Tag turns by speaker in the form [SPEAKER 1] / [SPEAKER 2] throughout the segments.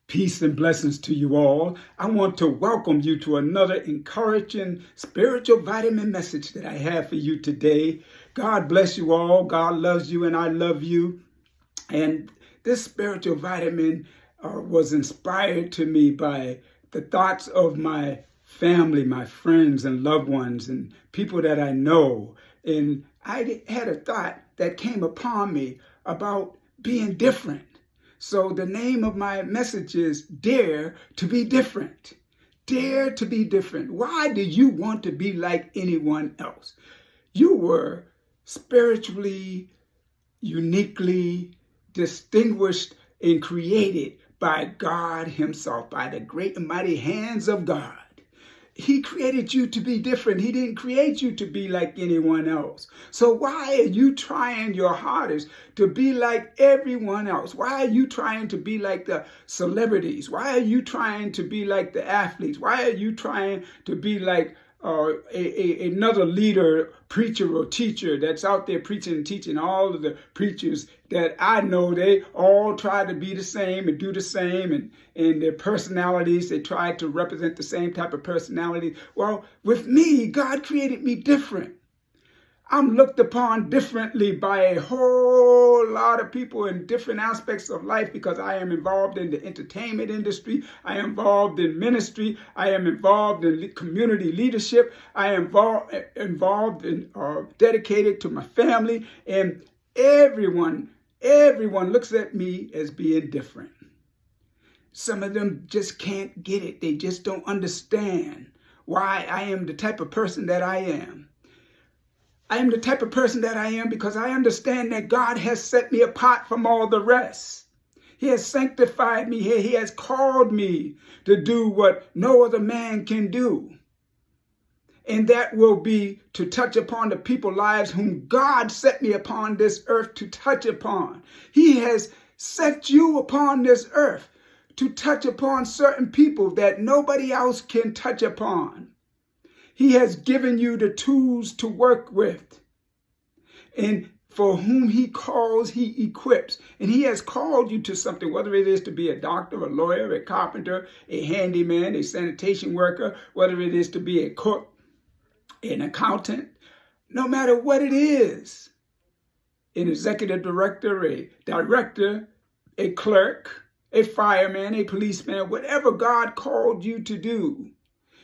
[SPEAKER 1] Peace and blessings to you all. I want to welcome you to another encouraging spiritual vitamin message that I have for you today. God bless you all. God loves you and I love you. And this spiritual vitamin was inspired to me by the thoughts of my family, my friends and loved ones and people that I know. And I had a thought that came upon me about being different. So the name of my message is Dare to be Different. Dare to be different. Why do you want to be like anyone else? You were spiritually, uniquely distinguished and created by God Himself, by the great and mighty hands of God. He created you to be different. He didn't create you to be like anyone else. So why are you trying your hardest to be like everyone else? Why are you trying to be like the celebrities? Why are you trying to be like the athletes? Why are you trying to be like another leader, preacher or teacher that's out there preaching and teaching? All of the preachers that I know, they all try to be the same and do the same, and their personalities, they try to represent the same type of personality. Well, with me, God created me different. I'm looked upon differently by a whole lot of people in different aspects of life because I am involved in the entertainment industry. I am involved in ministry. I am involved in community leadership. I am involved in dedicated to my family. And everyone looks at me as being different. Some of them just can't get it. They just don't understand why I am the type of person that I am. I am the type of person that I am because I understand that God has set me apart from all the rest. He has sanctified me here. He has called me to do what no other man can do. And that will be to touch upon the people's lives whom God set me upon this earth to touch upon. He has set you upon this earth to touch upon certain people that nobody else can touch upon. He has given you the tools to work with. And for whom He calls, He equips. And He has called you to something, whether it is to be a doctor, a lawyer, a carpenter, a handyman, a sanitation worker, whether it is to be a cook, an accountant, no matter what it is, an executive director, a director, a clerk, a fireman, a policeman, whatever God called you to do.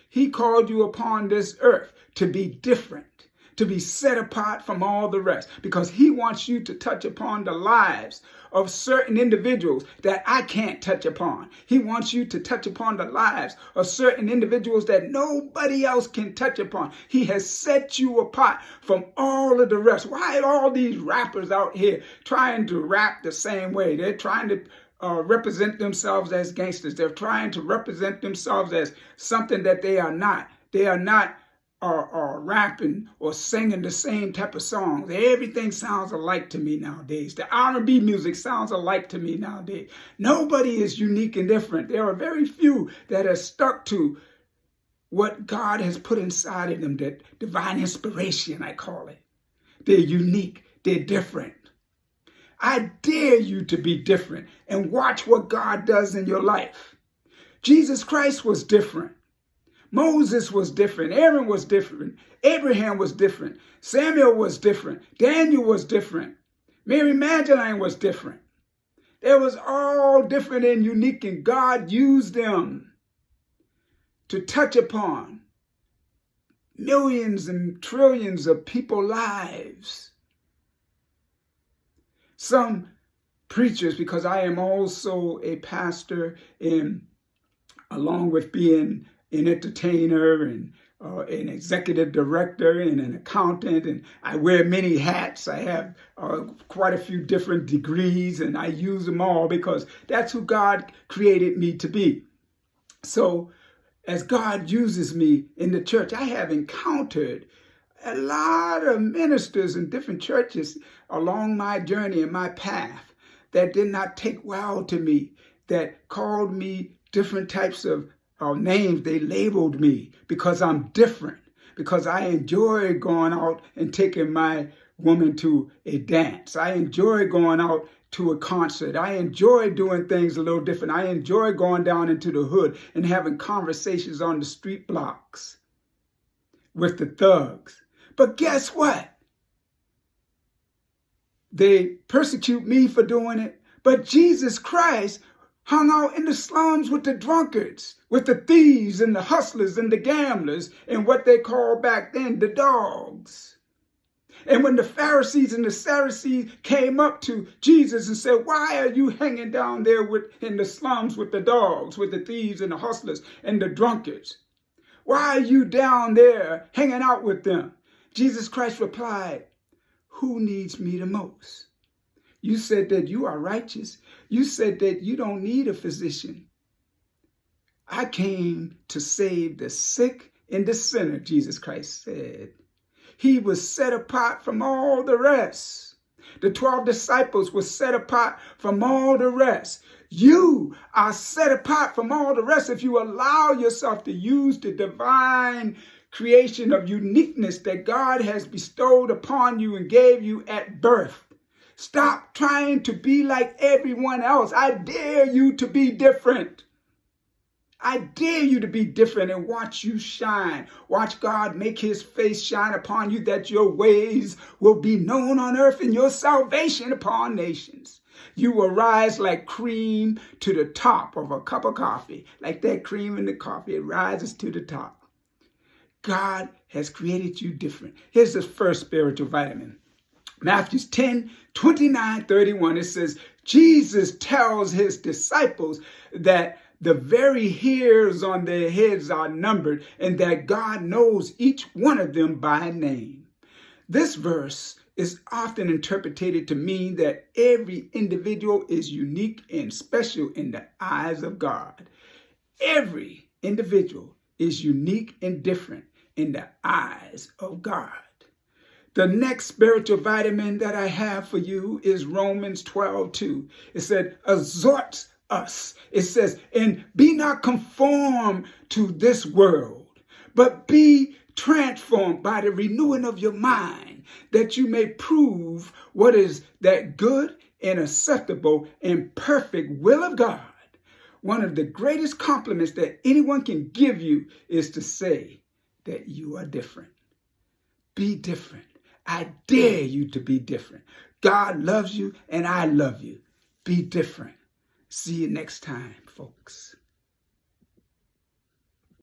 [SPEAKER 1] He called you upon this earth to be different, to be set apart from all the rest, because He wants you to touch upon the lives of certain individuals that I can't touch upon. He wants you to touch upon the lives of certain individuals that nobody else can touch upon. He has set you apart from all of the rest. Why are all these rappers out here trying to rap the same way? They're trying to represent themselves as gangsters. They're trying to represent themselves as something that they are not. They are not rapping or singing the same type of songs. Everything sounds alike to me nowadays. The R&B music sounds alike to me nowadays. Nobody is unique and different. There are very few that are stuck to what God has put inside of them, that divine inspiration, I call it. They're unique. They're different. I dare you to be different and watch what God does in your life. Jesus Christ was different. Moses was different. Aaron was different. Abraham was different. Samuel was different. Daniel was different. Mary Magdalene was different. They was all different and unique, and God used them to touch upon millions and trillions of people's lives. Some preachers, because I am also a pastor, and along with being an entertainer and an executive director and an accountant, and I wear many hats. I have quite a few different degrees, and I use them all because that's who God created me to be. So as God uses me in the church, I have encountered a lot of ministers in different churches along my journey and my path that did not take well to me, that called me different types of names. They labeled me because I'm different, because I enjoy going out and taking my woman to a dance. I enjoy going out to a concert. I enjoy doing things a little different. I enjoy going down into the hood and having conversations on the street blocks with the thugs. But guess what? They persecute me for doing it, but Jesus Christ hung out in the slums with the drunkards, with the thieves and the hustlers and the gamblers, and what they called back then the dogs. And when the Pharisees and the Sadducees came up to Jesus and said, why are you hanging down there in the slums with the dogs, with the thieves and the hustlers and the drunkards? Why are you down there hanging out with them? Jesus Christ replied, who needs me the most? You said that you are righteous. You said that you don't need a physician. I came to save the sick and the sinner, Jesus Christ said. He was set apart from all the rest. The 12 disciples were set apart from all the rest. You are set apart from all the rest if you allow yourself to use the divine creation of uniqueness that God has bestowed upon you and gave you at birth. Stop trying to be like everyone else. I dare you to be different. I dare you to be different and watch you shine. Watch God make his face shine upon you that your ways will be known on earth and your salvation upon nations. You will rise like cream to the top of a cup of coffee. Like that cream in the coffee, it rises to the top. God has created you different. Here's the first spiritual vitamin. Matthew 10:29-31, it says, Jesus tells his disciples that the very hairs on their heads are numbered and that God knows each one of them by name. This verse is often interpreted to mean that every individual is unique and special in the eyes of God. Every individual is unique and different in the eyes of God. The next spiritual vitamin that I have for you is Romans 12:2. It said, exhort us. It says, and be not conformed to this world, but be transformed by the renewing of your mind, that you may prove what is that good and acceptable and perfect will of God. One of the greatest compliments that anyone can give you is to say that you are different. Be different. I dare you to be different. God loves you and I love you. Be different. See you next time, folks.